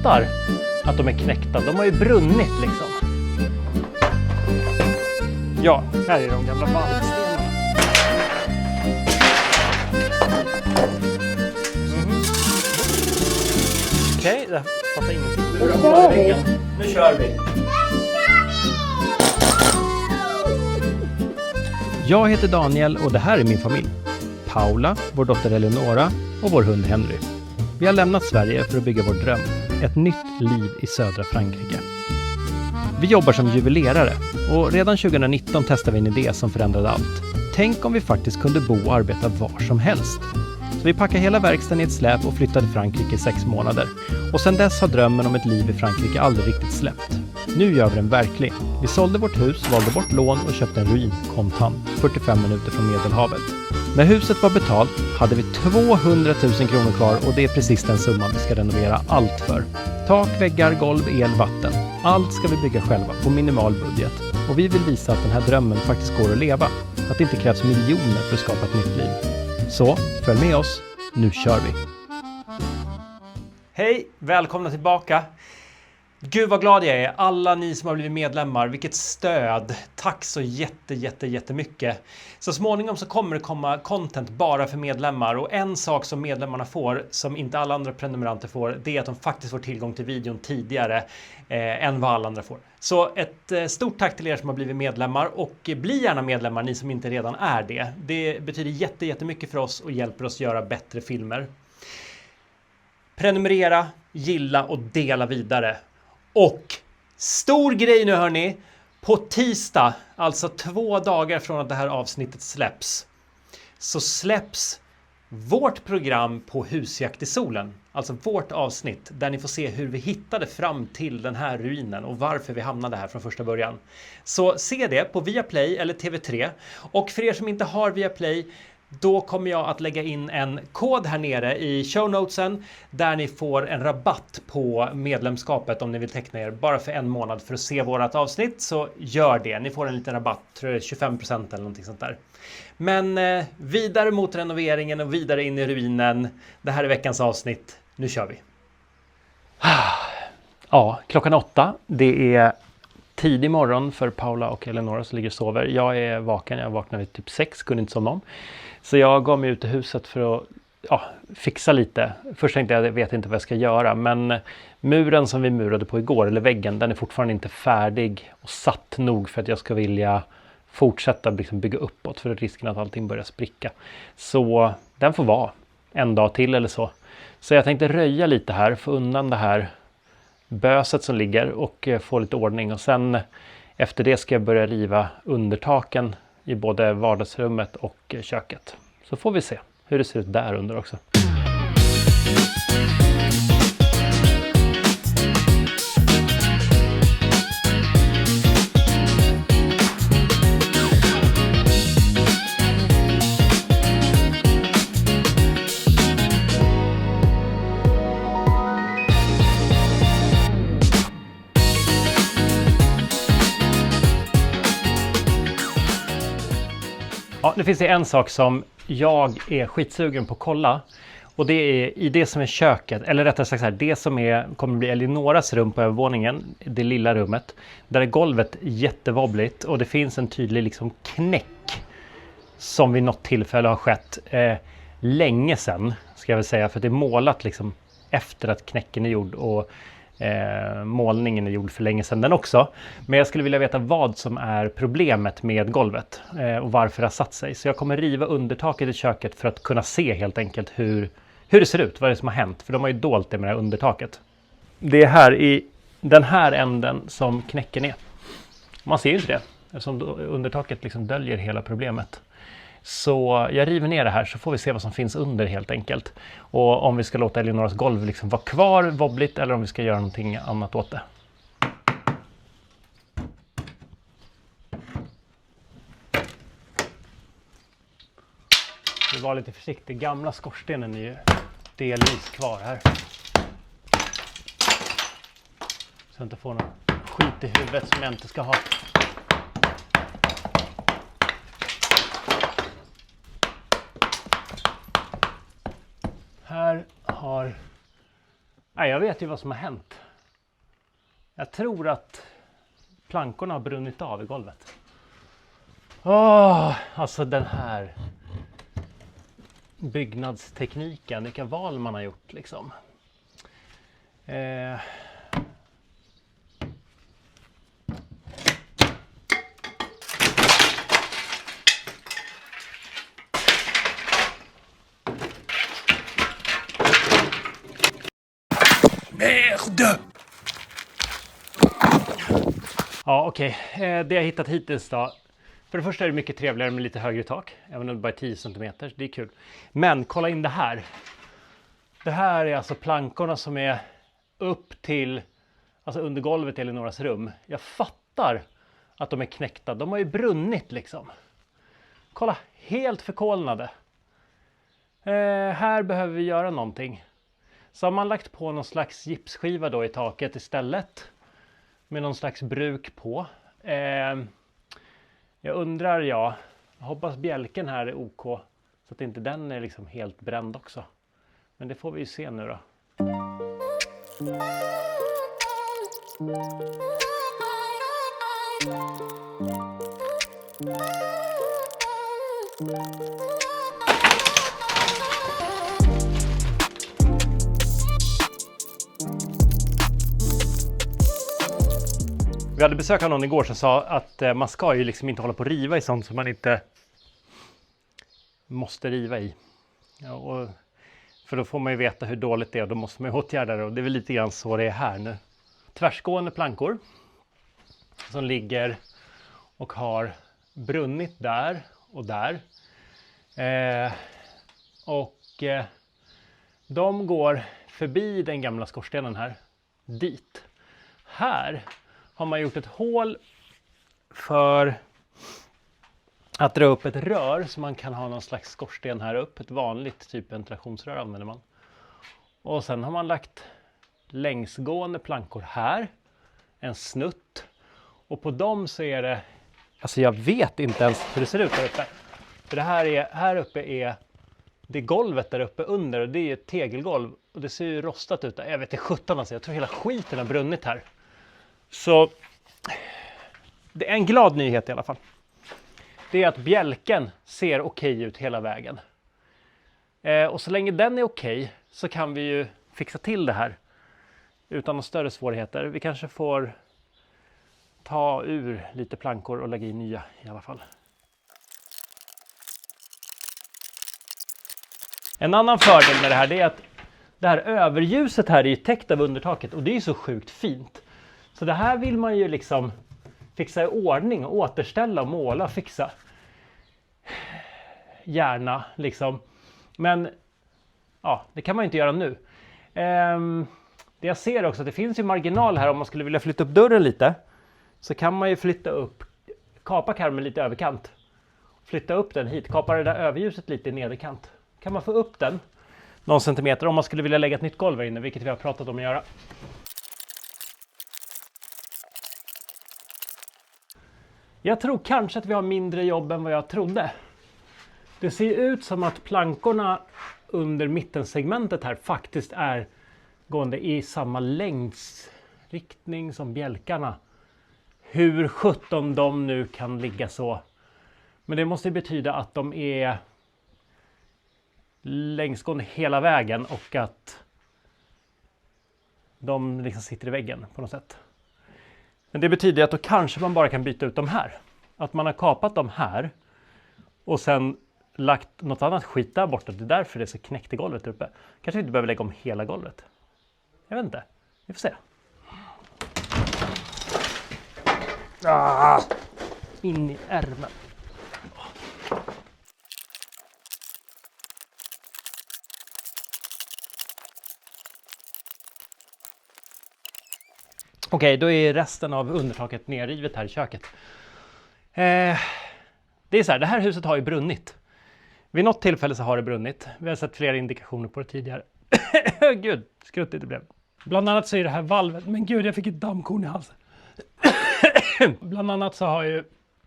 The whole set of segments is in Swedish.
fattar att de är knäckta. De har ju brunnit liksom. Ja, här är de gamla valvstenarna. Okej, jag fattar ingenting. Nu kör vi! Jag heter Daniel och det här är min familj. Paula, vår dotter Eleonora och vår hund Henry. Vi har lämnat Sverige för att bygga vår dröm. Ett nytt liv i södra Frankrike. Vi jobbar som juvelerare och redan 2019 testade vi en idé som förändrade allt. Tänk om vi faktiskt kunde bo och arbeta var som helst. Så vi packade hela verkstaden i ett släp och flyttade till Frankrike i 6 månader. Och sedan dess har drömmen om ett liv i Frankrike aldrig riktigt släppt. Nu gör vi den verklig. Vi sålde vårt hus, valde bort lån och köpte en ruin kontant, 45 minuter från Medelhavet. När huset var betalt hade vi 200 000 kronor kvar och det är precis den summan vi ska renovera allt för. Tak, väggar, golv, el, vatten. Allt ska vi bygga själva på minimal budget. Och vi vill visa att den här drömmen faktiskt går att leva. Att det inte krävs miljoner för att skapa ett nytt liv. Så, följ med oss. Nu kör vi! Hej, välkomna tillbaka! Gud vad glad jag är, alla ni som har blivit medlemmar, vilket stöd, tack så jättemycket. Så småningom så kommer det komma content bara för medlemmar och en sak som medlemmarna får som inte alla andra prenumeranter får, det är att de faktiskt får tillgång till videon tidigare än vad alla andra får. Så ett stort tack till er som har blivit medlemmar och bli gärna medlemmar ni som inte redan är det. Det betyder jättemycket för oss och hjälper oss göra bättre filmer. Prenumerera, gilla och dela vidare. Och stor grej nu hörni, på tisdag, alltså 2 dagar från att det här avsnittet släpps, så släpps vårt program på Husjakt i solen. Alltså vårt avsnitt där ni får se hur vi hittade fram till den här ruinen och varför vi hamnade här från första början. Så se det på Viaplay eller TV3. Och för er som inte har Viaplay, då kommer jag att lägga in en kod här nere i show notesen där ni får en rabatt på medlemskapet om ni vill teckna er bara för 1 månad för att se vårat avsnitt, så gör det. Ni får en liten rabatt, tror jag 25% eller någonting sånt där. Men vidare mot renoveringen och vidare in i ruinen. Det här är veckans avsnitt. Nu kör vi. Ja, klockan 8. Det är tidig morgon för Paula och Eleonora som ligger och sover. Jag är vaken, jag vaknade vid typ 6, kunde inte somna om. Så jag gav mig ut i huset för att fixa lite. Först tänkte jag vet inte vad jag ska göra, men muren som vi murade på igår, eller väggen, den är fortfarande inte färdig och satt nog för att jag ska vilja fortsätta liksom bygga uppåt, för risken att allting börjar spricka. Så den får vara en dag till eller så. Så jag tänkte röja lite här, få undan det här böset som ligger och få lite ordning. Och sen efter det ska jag börja riva undertaken i både vardagsrummet och köket. Så får vi se hur det ser ut där under också. Ja, nu finns det en sak som jag är skitsugen på att kolla. Och det är i det som är köket, eller rättare sagt så här, det som kommer bli Eleonoras rum på övervåningen, det lilla rummet. Där är golvet jättevobbligt och det finns en tydlig liksom knäck som vid något tillfälle har skett länge sedan, ska jag väl säga. För det är målat liksom efter att knäcken är gjord och målningen är gjord för länge sedan den också. Men jag skulle vilja veta vad som är problemet med golvet och varför det har satt sig. Så jag kommer riva undertaket i köket för att kunna se helt enkelt hur det ser ut, vad det är som har hänt. För de har ju dolt det med det här undertaket. Det är här i den här änden som knäcken är. Man ser ju inte det eftersom undertaket liksom döljer hela problemet. Så jag river ner det här så får vi se vad som finns under helt enkelt. Och om vi ska låta Eleonoras golv liksom vara kvar wobbligt eller om vi ska göra någonting annat åt det. Vi var lite försiktig. Gamla skorstenen är ju delvis kvar här. Så jag inte får någon skit i huvudet som jag inte ska ha. Här har Nej, jag vet ju vad som har hänt. Jag tror att plankorna har brunnit av i golvet. Alltså den här byggnadstekniken, vilka val man har gjort liksom. Merde! Ja, okej. Det jag hittat hittills då. För det första är det mycket trevligare med lite högre tak. Även om det bara är 10 cm. Det är kul. Men kolla in det här. Det här är alltså plankorna som är upp till, alltså under golvet i Eleonoras rum. Jag fattar att de är knäckta. De har ju brunnit liksom. Kolla, helt förkolnade. Här behöver vi göra någonting. Så har man lagt på någon slags gipsskiva då i taket istället. Med någon slags bruk på. Jag undrar, jag hoppas bjälken här är OK. Så att inte den är liksom helt bränd också. Men det får vi ju se nu då. Vi hade besök av någon igår som sa att man ska ju liksom inte hålla på att riva i sånt som man inte måste riva i. Ja, och för då får man ju veta hur dåligt det är och då måste man ju åtgärda det. Och det är väl lite grann så det är här nu. Tvärsgående plankor som ligger och har brunnit där och där. De går förbi den gamla skorstenen här, dit. Här har man gjort ett hål för att dra upp ett rör så man kan ha någon slags skorsten här upp. Ett vanligt typ ventilationsrör använder man. Och sen har man lagt längsgående plankor här. En snutt. Och på dem så är det, alltså jag vet inte ens hur det ser ut här uppe. För det här uppe är det golvet där uppe under och det är ett tegelgolv. Och det ser ju rostat ut där. Jag vet inte 17 alltså, jag tror hela skiten har brunnit här. Så det är en glad nyhet i alla fall. Det är att bjälken ser okej ut hela vägen. Och så länge den är okej så kan vi ju fixa till det här. Utan några större svårigheter. Vi kanske får ta ur lite plankor och lägga i nya i alla fall. En annan fördel med det här är att det här överljuset här är ju täckt av undertaket. Och det är ju så sjukt fint. Så det här vill man ju liksom fixa i ordning och återställa och måla och fixa. Gärna liksom. Men ja, det kan man ju inte göra nu. Det jag ser också att det finns ju marginal här om man skulle vilja flytta upp dörren lite. Så kan man ju flytta upp, kapa karmen lite överkant. Flytta upp den hit, kapa det där överljuset lite i nederkant. Kan man få upp den någon centimeter om man skulle vilja lägga ett nytt golv här inne, vilket vi har pratat om att göra. Jag tror kanske att vi har mindre jobb än vad jag trodde. Det ser ut som att plankorna under mittensegmentet här faktiskt är gående i samma längdsriktning som bjälkarna. Hur 17 de nu kan ligga så. Men det måste betyda att de är längsgående hela vägen och att de liksom sitter i väggen på något sätt. Men det betyder att då kanske man bara kan byta ut de här. Att man har kapat dem här och sen lagt något annat skit där borta. Det är därför det är så knäckt i golvet uppe. Kanske inte behöver lägga om hela golvet. Jag vet inte. Vi får se. In i ärmen. Okej, då är resten av undertaket nerrivet här i köket. Det är så här, det här huset har ju brunnit. Vid något tillfälle så har det brunnit. Vi har sett flera indikationer på det tidigare. Gud, skruttigt det blev. Bland annat så är det här valvet. Men gud, jag fick ett dammkorn i halsen. Bland annat så har ju...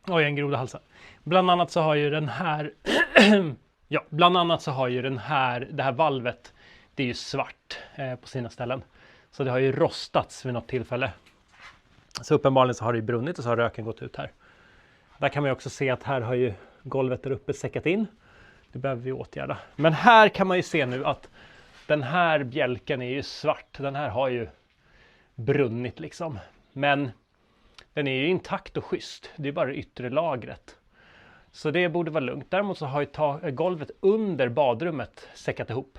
Oj, en groda halsen. Bland annat så har ju den här... ja, bland annat så har ju det här valvet det är ju svart på sina ställen. Så det har ju rostats vid något tillfälle. Så uppenbarligen så har det ju brunnit och så har röken gått ut här. Där kan man ju också se att här har ju golvet där uppe säckat in. Det behöver vi åtgärda. Men här kan man ju se nu att den här bjälken är ju svart. Den här har ju brunnit liksom. Men den är ju intakt och schysst. Det är bara det yttre lagret. Så det borde vara lugnt. Däremot så har ju golvet under badrummet säckat ihop.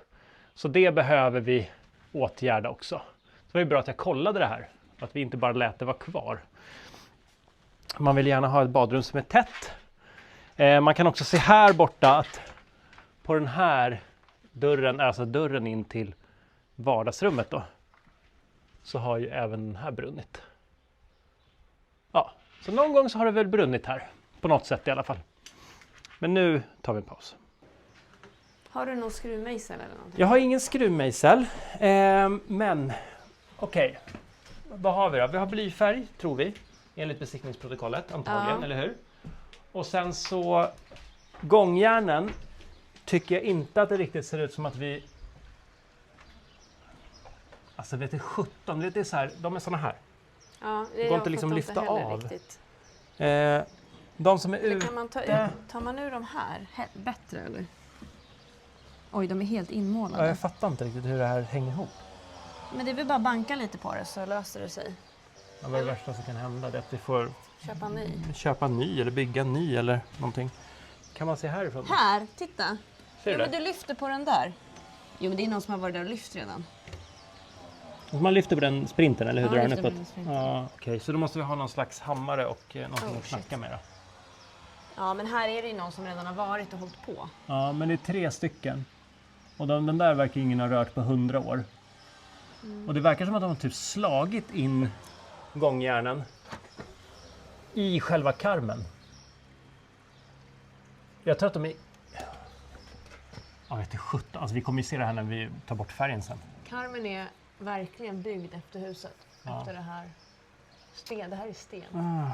Så det behöver vi åtgärda också. Så det var ju bra att jag kollade det här. Att vi inte bara lät det vara kvar. Man vill gärna ha ett badrum som är tätt. Man kan också se här borta att på den här dörren, alltså dörren in till vardagsrummet då, så har ju även den här brunnit. Ja, så någon gång så har det väl brunnit här. På något sätt i alla fall. Men nu tar vi en paus. Har du någon skruvmejsel eller någonting? Jag har ingen skruvmejsel. Men okej. Vad har vi då? Vi har blyfärg, tror vi. Enligt besiktningsprotokollet, antagligen, eller hur? Och sen så gångjärnen tycker jag inte att det riktigt ser ut som att vi... Alltså vet du, 17, det är så här, de är såna här. Ja, det går inte liksom lyfta av. De som är ute... Kan man tar man ur de här bättre eller? Oj, de är helt inmålade. Ja, jag fattar inte riktigt hur det här hänger ihop. Men det vill bara banka lite på det så löser det sig. Ja, vad är det värsta som kan hända? Det är att vi får köpa en ny eller bygga en ny eller någonting. Kan man se härifrån? Här, titta. Ser du men du lyfter på den där. Jo, men det är någon som har varit där och lyft redan. Man lyfter på den sprinten eller hur drar den uppåt? Ja, okej. Så då måste vi ha någon slags hammare och någonting att knacka med då. Ja, men här är det ju någon som redan har varit och hållit på. Ja, men det är 3 stycken. Och den där verkar ingen ha rört på 100 år. Och det verkar som att de har typ slagit in gångjärnen i själva karmen. Jag tror att de är... Jag vet inte, 17. Alltså vi kommer ju se det här när vi tar bort färgen sen. Karmen är verkligen byggd efter huset. Efter det här. Det här är sten.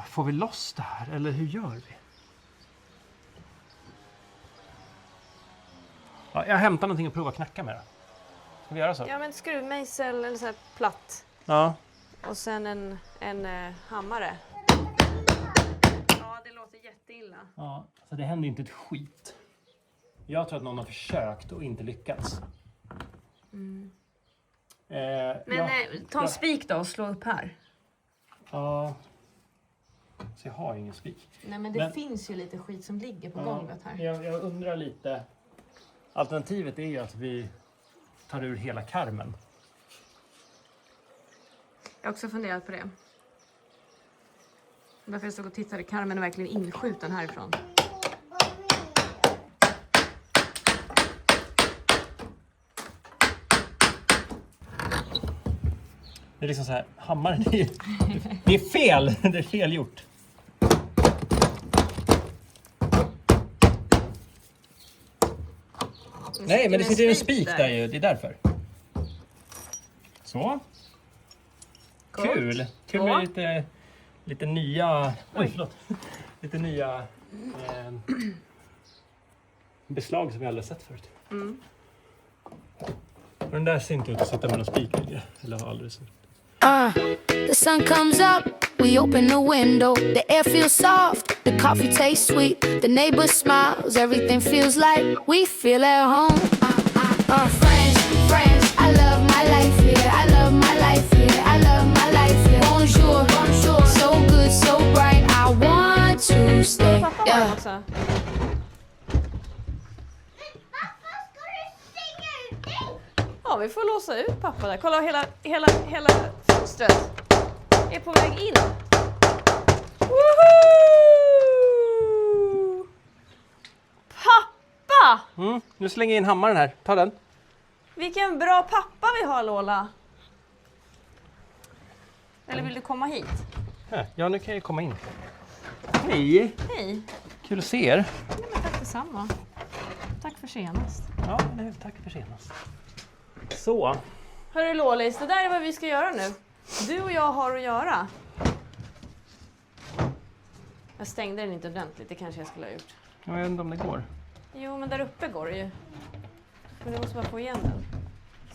Får vi loss det här? Eller hur gör vi? Ja, jag hämtar någonting och provar knacka med det. Ska vi göra så? Ja, men skruvmejsel eller så här platt. Ja. Och sen en hammare. Ja, det låter jätteilla. Ja, så det händer inte ett skit. Jag tror att någon har försökt och inte lyckats. Ta en spik då och slå upp här. Ja. Så jag har ingen spik. Nej, men det finns ju lite skit som ligger på golvet här. Jag undrar lite. Alternativet är ju att vi tar ur hela karmen. Jag har också funderat på det. Därför jag stod och tittade. Karmen är verkligen inskjuten härifrån. Det är liksom så här, hammaren det är fel. Det är fel gjort. Nej, men det sitter en spik där ju. Det är därför. Så. Kul. Kul med lite nya... Oj, förlåt. Lite nya beslag som vi aldrig sett förut. Och den där ser inte ut att sitta med någon spik längre. Eller har aldrig sett. The sun comes up, we open the window. The air feels soft, the coffee tastes sweet. The neighbor smiles, everything feels like we feel at home. Friends, I love my life here. I love my life here. I love my life here. Bonjour, bonjour. So good, so bright. I want to stay. Yeah. Också. Ja, vi får låsa ut pappa där. Kolla, hela fönstret är på väg in. Woho! Pappa! Nu slänger jag in hammaren här. Ta den. Vilken bra pappa vi har, Lola. Eller vill du komma hit? Ja, nu kan jag komma in. Hej! Hej. Kul att se er. Nej, men tack detsamma. Tack för senast. Ja, tack för senast. Så. Hörru Lålis, det där är vad vi ska göra nu. Du och jag har att göra. Jag stängde den inte ordentligt, det kanske jag skulle ha gjort. Jag vet inte om det går. Jo, men där uppe går det ju. Men du måste bara få igen den.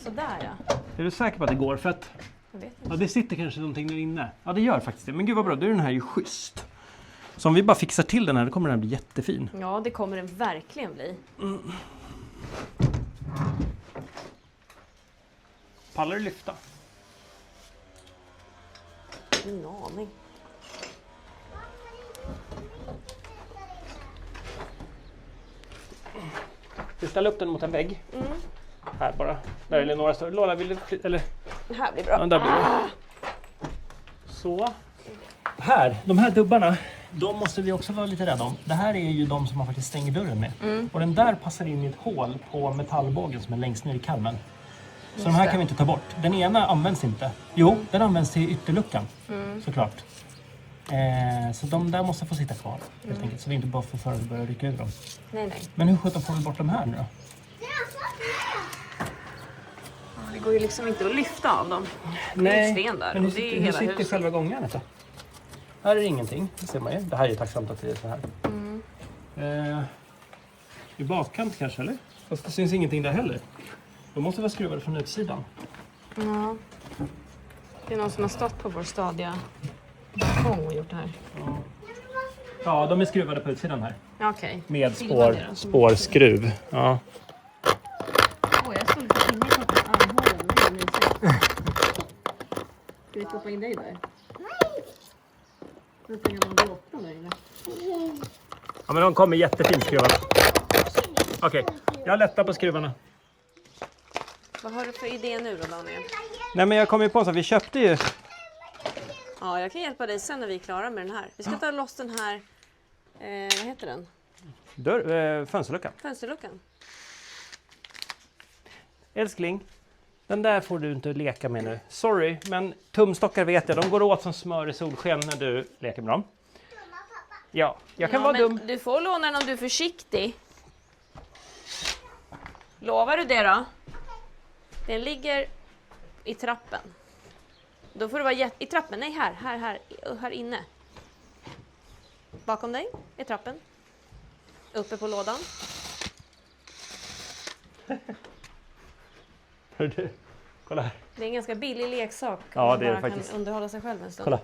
Sådär ja. Är du säker på att det går? För att Jag vet inte. ja, det sitter kanske någonting där inne. Ja, det gör faktiskt det. Men gud vad bra, då är den här ju schysst. Så om vi bara fixar till den här, då kommer den bli jättefin. Ja, det kommer den verkligen bli. Pallar du lyfta? Ingen aning. Vi ställer upp den mot en vägg. Här bara. Där är några större. Lola, vill du eller? Det här blir Ja, bra. där blir det. Så. Här, de här dubbarna, de måste vi också vara lite rädda om. Det här är ju de som man faktiskt stänger dörren med. Och den där passar in i ett hål på metallbågen som är längst ner i karmen. Så de här kan vi inte ta bort. Den ena används inte. Jo, den används till ytterluckan. Såklart. Så de där måste få sitta kvar. Helt enkelt, så vi inte bara får för att börja rycka ur dem. Nej. Men hur sjutton får vi bort de här nu då? Det går ju liksom inte att lyfta av dem. Det är en sten där. men Och hur det är sitter, hur hela sitter huset. själva gången då? Här är det ingenting, det ser man ju. Det här är ju tacksamt att det är så här. I bakkant kanske, eller? Fast det syns ingenting där heller. De måste vara skruvade från utsidan. Ja. Det är någon som har stått på vår stadiga balkong och gjort det här. Ja, de är skruvade på utsidan här. Ja, okej. Med Filma det då, så spårskruv. Ja. Åh, jag skulle få in i pappas armhålan. Det är mysigt. Ska vi stoppa in dig där? Nej. Det är en gammal gråta där inne. Ja, men de kommer jättefint skruvade. Okej, jag lättar på skruvarna. Vad har du för idé nu då, Daniel? Nej, men jag kom ju på så att vi köpte ju... Ja, jag kan hjälpa dig sen när vi är klara med den här. Vi ska ta loss den här, vad heter den? Fönsterluckan. Fönsterluckan. Älskling, den där får du inte leka med nu. Sorry, men tumstockar vet jag. De går åt som smör i solsken när du leker med dem. Ja, jag kan vara men dum. du får låna den om du är försiktig. Lovar du det då? Den ligger i trappen. Då får du vara i trappen. Nej, här inne. Bakom dig är trappen. Uppe på lådan. Hör du? Kolla här. Det är en ganska billig leksak. Ja, om man det är det bara faktiskt. kan underhålla sig själv en stund. Kolla.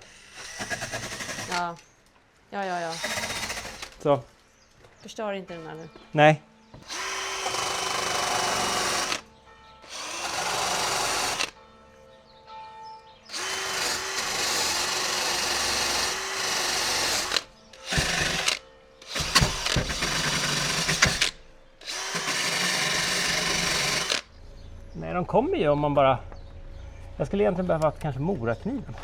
Ja. Så. Förstör inte den här nu. Nej. Nej, de kommer ju om man bara... Jag skulle egentligen behöva kanske morakniven.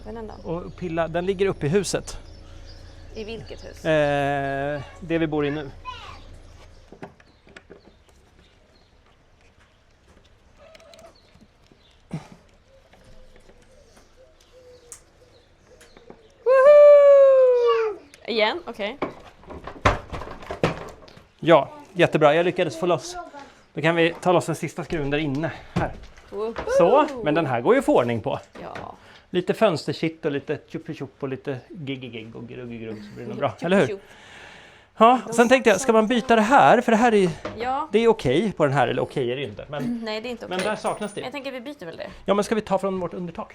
Men då? Och pilla, den ligger uppe i huset. I vilket hus? Det vi bor i nu. Igen? Okej. Ja, jättebra. Jag lyckades få loss. Då kan vi ta loss den sista skruven där inne. Här. Så, men den här går ju att få ordning på. Ja. Lite fönsterkitt och lite tjupp och lite gig och grugg så blir det nog bra. Eller hur? Ja, och sen tänkte jag, ska man byta det här? För det här är, Ja. det är okej på den här, eller okej är det inte. Men, Nej, det är inte okej. men där saknas det. Jag tänker vi byter väl det. Ja, men ska vi ta från vårt undertak?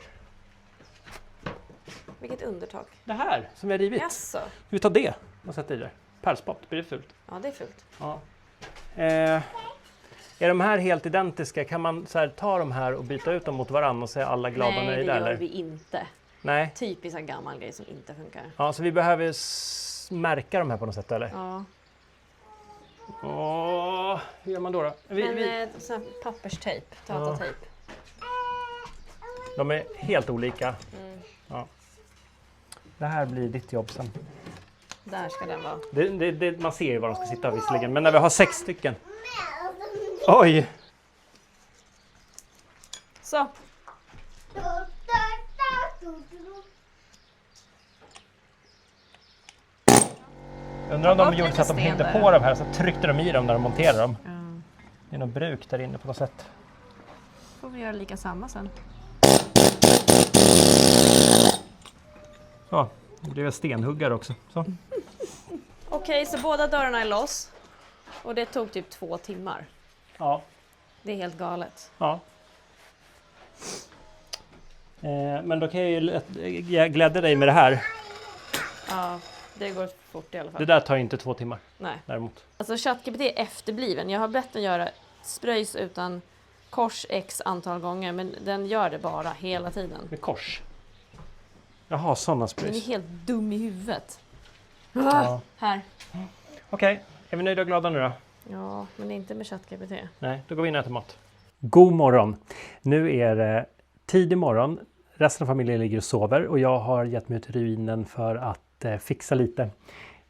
Vilket undertak? Det här som vi har rivit. Jaså? Ska vi ta det och sätta i det? Pärlspott, blir det fult? Ja, det är fult. Ja. Är de här helt identiska? Kan man så här, ta de här och byta ut dem mot varandra och säga alla glada Nej, det nöjda? gör Eller? vi inte. Nej. Typiskt en gammal grej som inte funkar. Ja, så vi behöver märka de här på något sätt, eller? Ja. Hur gör man då? Men sån här papperstejp, tatatejp. De är helt olika. Ja. Det här blir ditt jobb sen. Där ska den vara. Man ser ju var de ska sitta visserligen, men när vi har 6 stycken. Oj! Så. Jag undrar om de bort gjorde lite så att de sten hängde där. på de här så tryckte de i dem när de monterade dem. Ja. Det är något bruk där inne på något sätt. Får vi göra lika samma sen. Ja, det blev en stenhuggare också. Så. Okej, så båda dörrarna är loss. Och det tog typ 2 timmar. Ja. Det är helt galet. Ja. Men då kan jag glädja dig med det här. Ja, det går fort i alla fall. Det där tar inte 2 timmar. Nej. Däremot. Alltså ChatGPT är efterbliven. Jag har bett den göra spröjs utan kors x antal gånger, men den gör det bara hela tiden. Med kors? Jaha, sådana Den är spröjs. helt dum i huvudet. Ja. Här. Okej, är vi nöjda och glada nu då? Ja, men inte med ChatGPT. Nej, då går vi in och äter mat. God morgon! Nu är det tidig morgon. Resten av familjen ligger och sover och jag har gett mig ut i ruinen för att fixa lite.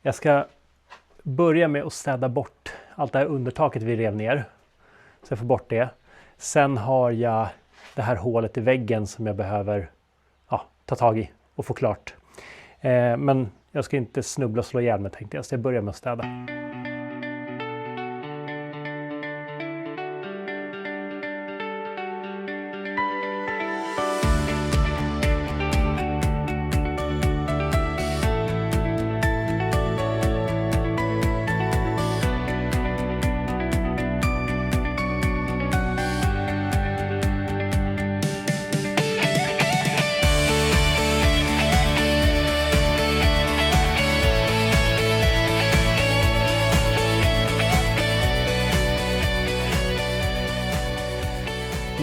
Jag ska börja med att städa bort allt det här undertaket vi rev ner. Så jag får bort det. Sen har jag det här hålet i väggen som jag behöver ta tag i och få klart. Men jag ska inte snubbla och slå ihjäl mig, tänkte jag. Så jag börjar med att städa.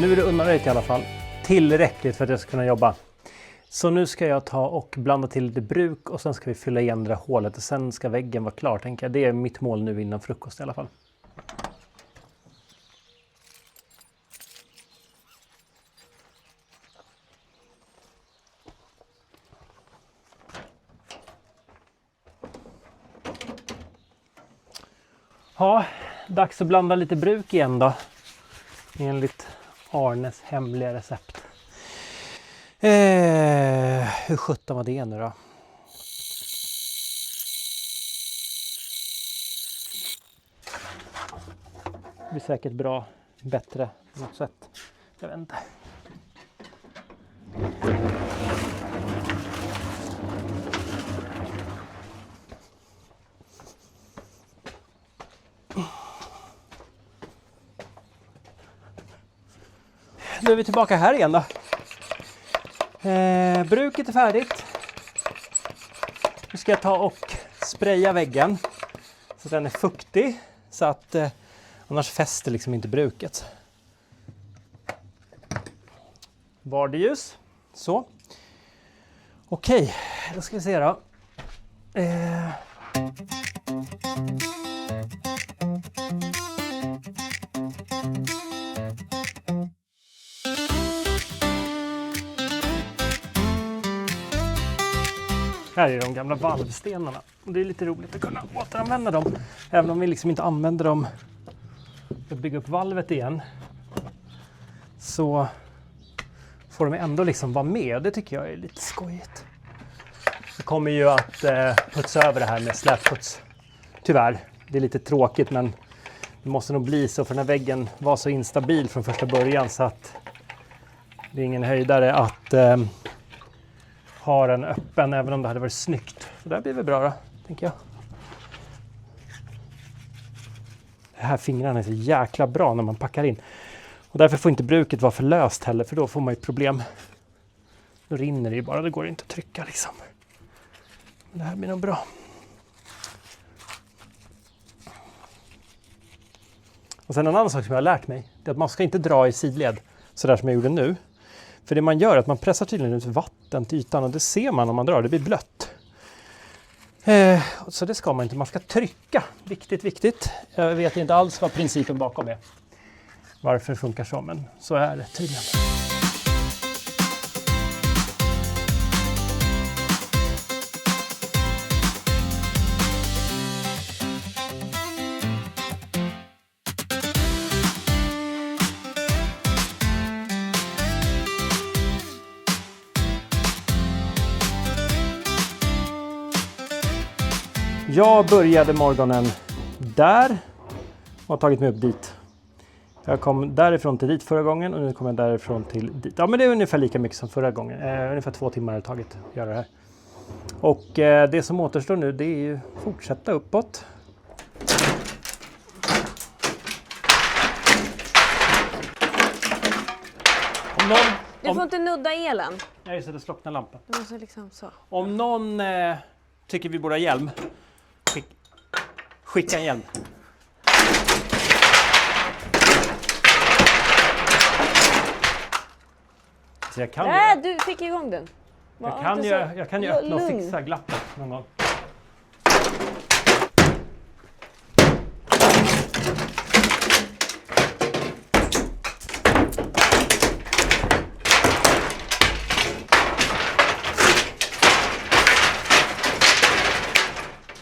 Nu är det undanröjt i alla fall. Tillräckligt för att jag ska kunna jobba. Så nu ska jag ta och blanda till lite bruk och sen ska vi fylla igen det där hålet. Och sen ska väggen vara klar, tänker jag. Det är mitt mål nu innan frukost i alla fall. Ja, dags att blanda lite bruk igen då. Enligt Arnes hemliga recept. Hur 17 var det nu då? Det blir säkert bra, bättre på något sätt. Jag vet inte. Nu är vi tillbaka här igen då. Bruket är färdigt. Nu ska jag ta och spraya väggen så att den är fuktig så att annars fäster liksom inte bruket. Vardeljus. Så. Okej, då ska vi se då. Här är de gamla valvstenarna. Och det är lite roligt att kunna återanvända dem. Även om vi liksom inte använder dem för att bygga upp valvet igen. Så får de ändå liksom vara med. Och det tycker jag är lite skojigt. Vi kommer ju att putsa över det här med slätputs. Tyvärr. Det är lite tråkigt men det måste nog bli så. För den här väggen var så instabil från första början. Så att det är ingen höjdare att ha den öppen även om det hade varit snyggt. Så där blir det bra då, tänker jag. Det här fingrarna är så jäkla bra när man packar in. Och därför får inte bruket vara för löst heller, för då får man ju problem. Då rinner det ju bara, det går inte att trycka liksom. Men det här blir nog bra. Och sen en annan sak som jag har lärt mig, det är att man ska inte dra i sidled sådär som jag gjorde nu. För det man gör är att man pressar tydligen ut vatten till ytan och det ser man om man drar, det blir blött. Så det ska man inte, man ska trycka. Viktigt, viktigt. Jag vet inte alls vad principen bakom är. Varför det funkar så, men så är det tydligen. Jag började morgonen där och har tagit mig upp dit. Jag kom därifrån till dit förra gången och nu kommer jag därifrån till dit. Ja, men det är ungefär lika mycket som förra gången. Ungefär 2 timmar har det tagit att göra det här. Och det som återstår nu, det är ju fortsätta uppåt. Du får inte nudda elen. Ja, just det, slocknar lampan. Du måste liksom så. Om någon tycker vi borde ha hjälm, skicka en hjälm. Så jag kan Nej, du fick igång den. jag kan ju öppna och fixa glappet någon gång.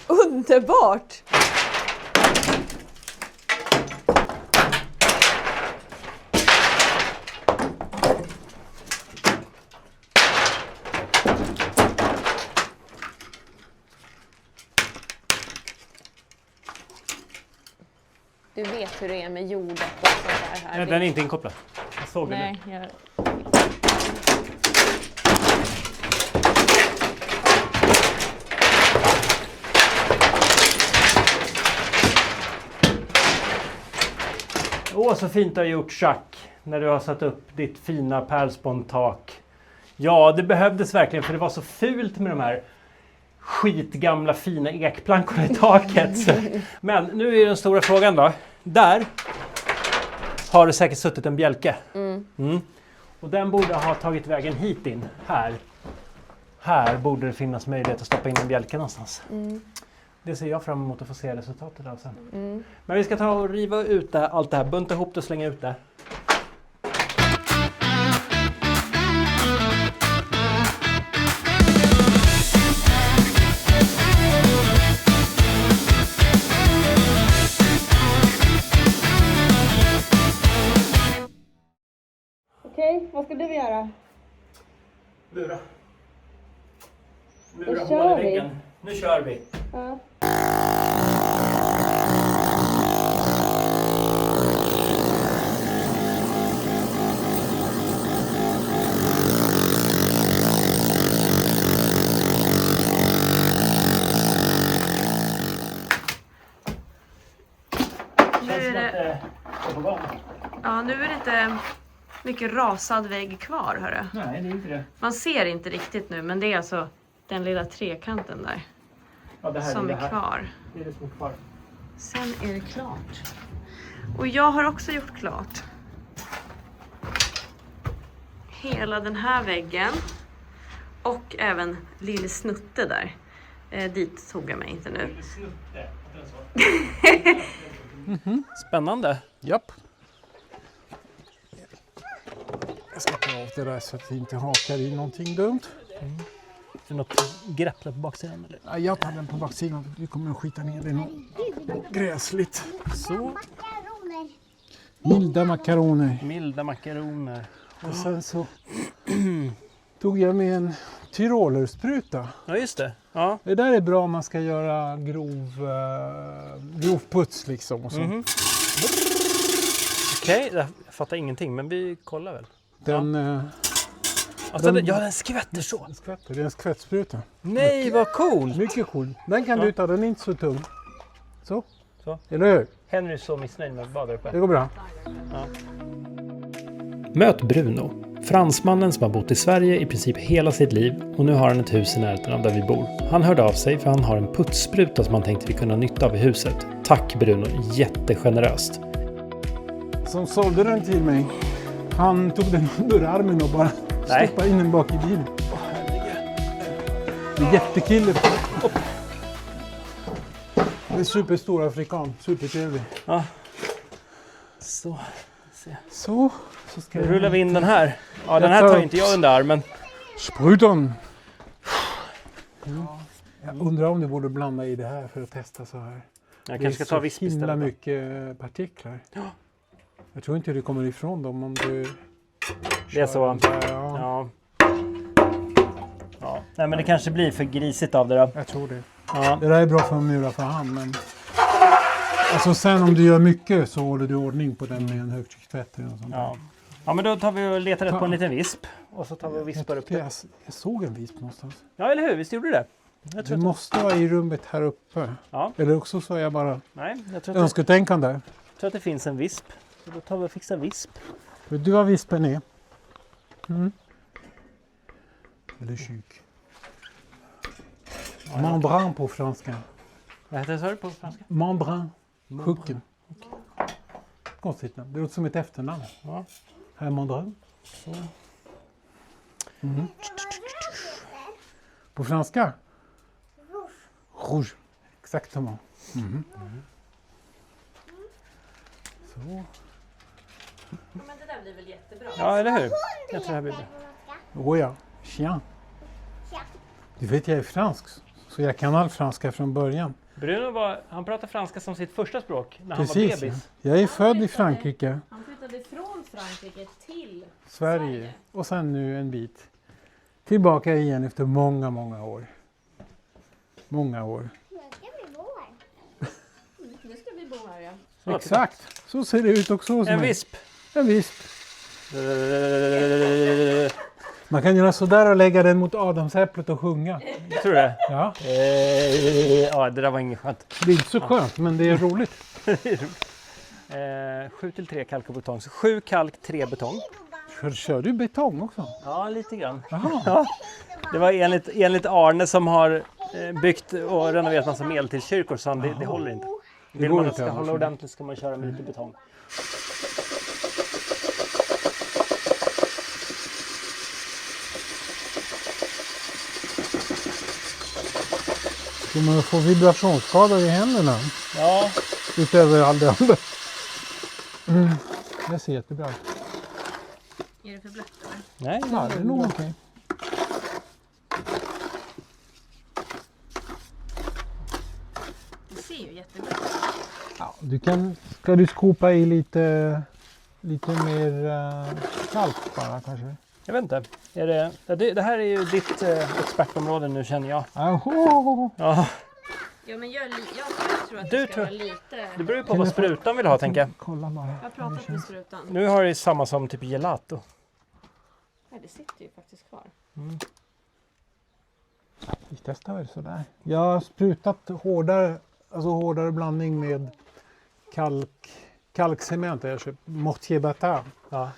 Underbart! Du vet hur det är med jordet och sånt där här. Nej, den är inte inkopplad. Jag såg det. Nej, jag... Åh, så fint du har gjort, Jacques, när du har satt upp ditt fina pärlspåntak. Ja, det behövdes verkligen, för det var så fult med de här skitgamla fina ekplankorna i taket. Men nu är den stora frågan då. Där har det säkert suttit en bjälke. Och den borde ha tagit vägen hit in. Här borde det finnas möjlighet att stoppa in en bjälke någonstans. Det ser jag fram emot att få se resultatet av sen. Men vi ska ta och riva ut allt det här, bunta ihop det och slänga ut det. Okej, vad ska du göra? Mura Då hål kör i vi. väggen. Nu kör vi. Ja. Känns som att det är på gång. Ja, nu är det inte mycket rasad vägg kvar, hörru. Nej, det är inte det. Man ser inte riktigt nu, men det är alltså den lilla trekanten där Ja, det här som det är här. kvar. Det är det som är kvar. Sen är det klart. Och jag har också gjort klart hela den här väggen och även lille snutte där. Dit tog jag mig inte nu. Spännande. Japp. Jag ska ta av det där så att det inte hakar i någonting dumt. Är det något grepplat på baksidan? Eller? Ja, jag tar den på baksidan. Du kommer att skita ner det något gräsligt. Så. Milda makaroner. Milda makaroner. Och sen så tog jag med en tyrolerspruta. Ja, just det. Ja. Det där är bra om man ska göra grov puts liksom. Och så. Okej, jag fattar ingenting, men vi kollar väl. Den, Alltså, den skvätter så. den skvätter. Det är en skvättspruta. Nej, vad coolt! Mycket cool. Den kan du ta, den är inte så tung. Så. Så. Eller hur? Henry är så missnöjd med vad där uppe. Det går bra. Möt Bruno, fransmannen som har bott i Sverige i princip hela sitt liv och nu har han ett hus i närheten av där vi bor. Han hörde av sig för han har en putsspruta som han tänkte vi kunde ha nytta av i huset. Tack Bruno, jättegeneröst. Som sålde den till mig, han tog den under armen och bara stoppade in den bak i bilen. Det är jättekille. Det är superstor afrikan, supertrevlig. Ja. Så ska nu rullar vi in den här. Ja, den här tar inte jag under armen. Sprutan. Jag undrar om du borde blanda i det här för att testa så här. Jag kanske ska ta visp istället. Det är istället. så himla mycket partiklar. Ja. Jag tror inte du kommer ifrån dem om du... Det är så. Ja, Ja. Nej, men det kanske blir för grisigt av det då. jag tror det. Ja. Det där är bra för att mura för hand, men... Alltså sen om du gör mycket så håller du ordning på den med en högtryckstvätt och sånt där. Ja. Ja, men då tar vi och letar rätt på en liten visp. Och så tar vi och vispar upp det. Jag såg en visp någonstans. Ja, eller hur? Visst gjorde du det? Jag Du tror att... måste vara i rummet här uppe. Ja. Eller också så är jag bara Nej, jag tror att, önsketänkande. det finns en visp. Så då tar vi och fixar visp. Vet du vad vispen är? Eller kyk. Membran på franska. Vad heter det så på franska? Membran. Hucken. Konstigt namn. Det låter som ett efternamn. Ja. Här är mandran. På franska? Rouge. Exactement. Så. Men det där blir väl jättebra? Ja, eller hur? Jag tror det här blir bra. Ja. Chien. Du vet, jag är fransk. Så jag kan all franska från början. Bruno han pratade franska som sitt första språk när han var Precis. bebis. Jag är född i Frankrike. Han flyttade från Frankrike till Sverige. Och sen nu en bit. Tillbaka igen efter många, många år. Många år. Nu ska vi bo här, ja. Exakt. Så ser det ut också hos En mig. visp. En visp. Man kan göra sådär och lägga den mot adamsäpplet och sjunga. Tror du det? Ja. Ja, det där var inget skönt. Det är inte så skönt, men det är roligt. 7-3 kalk och betong. Så 7 kalk, 3 betong. Kör du betong också? Ja, lite grann. Jaha. Ja. Det var enligt Arne som har byggt och renoverat massa medeltidskyrkor, så det håller inte. Vill går man att inte det ska annars. hålla ordentligt ska man köra med lite betong. Så man får vibrationsskador i händerna. Ja, Utöver all det andra. Det ser jättebra ut. Är det för blött eller? nej, Ja, det är nog okej. Det ser ju jättebra ut. Ja, ska du skopa i lite mer kalk bara kanske? jag vet inte. Det här är ju ditt expertområde nu, känner jag. Aho. Ja, Ja, men jag tror att Du det ska tror- vara lite... det beror ju på vad sprutan vill ha, tänker jag. Kolla bara. Jag har pratat med sprutan. Nu har det samma som typ gelato. Nej, det sitter ju faktiskt kvar. Vi testar väl sådär. Jag har sprutat hårdare blandning med kalkcement. Jag köpt Mortier Batard. Ja.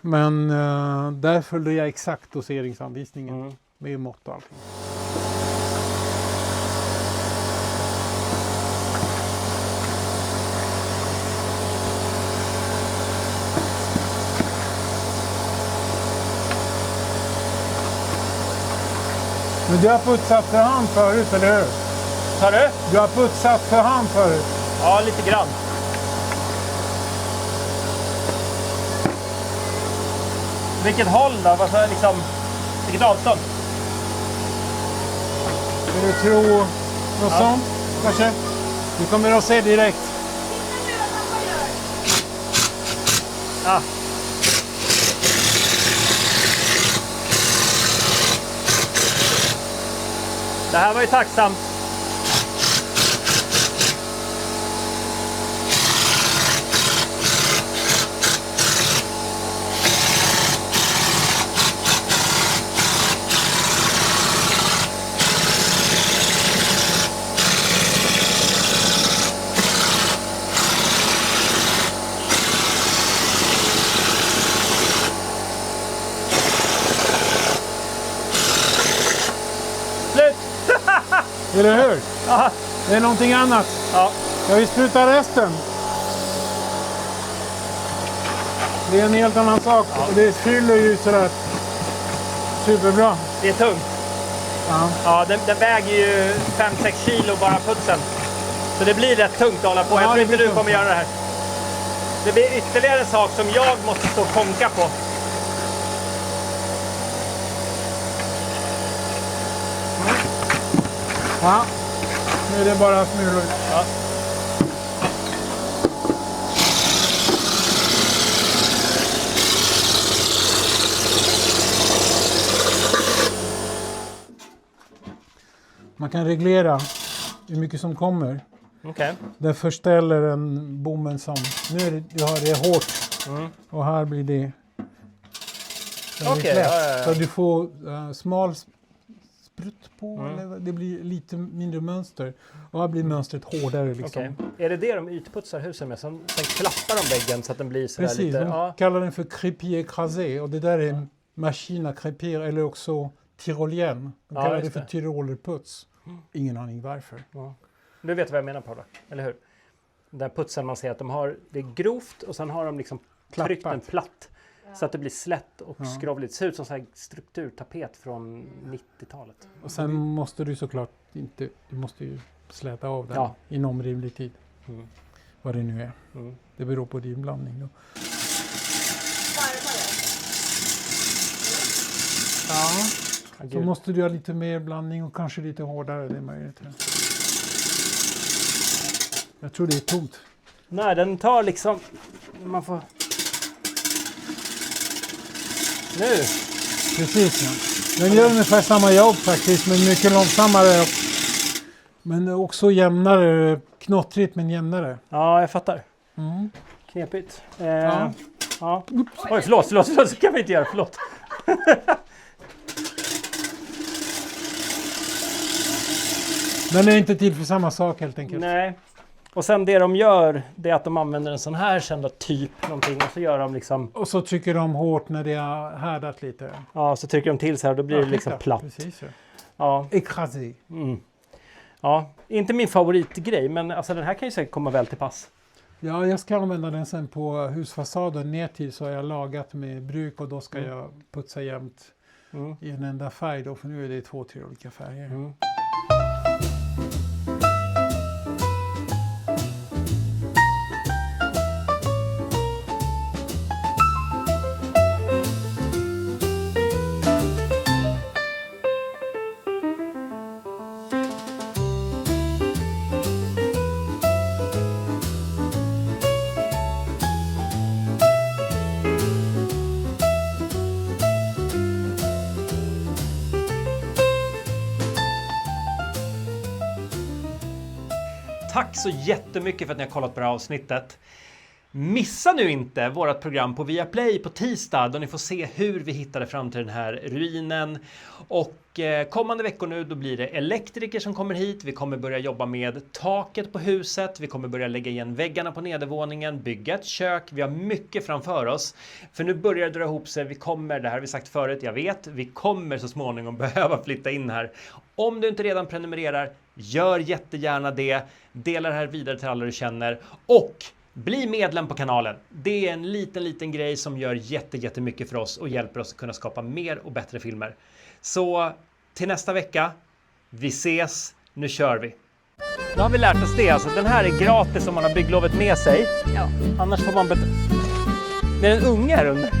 Men där följde jag exakt doseringsanvisningen med mått och allting. Men du har putsat för hand förut, eller hur? Tar du? Du har putsat för hand förut. Ja, lite grann. Vilket håll då? Alltså, liksom, vilket avstånd? Vill du tro något sånt, kanske? Du kommer att se direkt. Ah. Det här var ju tacksamt. Slut! Eller hur? Ja. Det är någonting annat. Ja. Jag vill spruta resten. Det är en helt annan sak. Och det fyller ju sådär superbra. Det är tungt. Ja. Ja, den väger ju 5-6 kilo bara putsen. Så det blir rätt tungt att hålla på. Ja, Jag tror det inte blir du kommer tungt. göra det här. Det blir ytterligare en sak som jag måste stå och konka på. Ja. Nu är det bara smulor. Ja. Man kan reglera hur mycket som kommer. Okej. Den förställer en bommen som... Nu är det hårt. Och här blir det... väldigt Okej, lätt. ja. Så du får smal sprutt på. Eller, det blir lite mindre mönster. Och här blir mönstret hårdare. Liksom. Okej. Är det de ytputsar husen med? Sen klappar de väggen så att den blir sådär Precis, lite... de Ja. kallar den för crépier écrasé. Och det där är machine à crêper eller också tyrolienne. De kallar det just för det. tyrolerputs. Ingen aning varför. Ja. Du vet vad jag menar, Paula, eller hur? Den där putsen man ser att de har, det är grovt och sen har de liksom tryckt den platt. Så att det blir slätt och skrovligt. Det ser ut som så här strukturtapet från 90-talet. Och sen måste du såklart inte, du måste ju släta av den inom rimlig tid. Vad det nu är. Det beror på din blandning då. Ja, så måste du ha lite mer blandning och kanske lite hårdare, det är möjligt. Jag tror det är tomt. Nej, den tar liksom, man får... Nu! Precis, ja. Den gör ungefär samma jobb faktiskt, men mycket långsammare. Men också jämnare, knottrigt men jämnare. Ja, jag fattar. Knepigt. Ja. Oj, förlåt, så kan vi inte göra, förlåt. Den är inte till för samma sak helt enkelt. Nej. Och sen det de gör, det är att de använder en sån här kända typ någonting och så gör de liksom... Och så trycker de hårt när det har härdat lite. Ja, så trycker de till så här och då blir det liksom platt. Precis, ja. Ja. Écrasé. Ja, inte min favoritgrej, men alltså den här kan ju säkert komma väl till pass. Ja, jag ska använda den sen på husfasaden ner till, så har jag lagat med bruk och då ska jag putsa jämt i en enda färg då, för nu är det 2-3 olika färger. Tack så jättemycket för att ni har kollat på det här avsnittet. Missa nu inte vårt program på Viaplay på tisdag då ni får se hur vi hittade fram till den här ruinen. Och kommande veckor nu då blir det elektriker som kommer hit. Vi kommer börja jobba med taket på huset. Vi kommer börja lägga igen väggarna på nedervåningen, bygga ett kök. Vi har mycket framför oss. För nu börjar det dra ihop sig. Vi kommer, det här har vi sagt förut, jag vet. Vi kommer så småningom behöva flytta in här. Om du inte redan prenumererar, gör jättegärna det. Dela det här vidare till alla du känner. Och bli medlem på kanalen. Det är en liten grej som gör jättemycket för oss och hjälper oss att kunna skapa mer och bättre filmer. Så till nästa vecka, vi ses, nu kör vi. Nu har vi lärt oss det, alltså den här är gratis om man har bygglovet med sig. Ja. Annars får man betala. Det är en unge här under.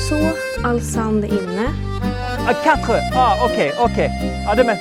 Så, all sand inne. Kanske, okej. Ja, det med.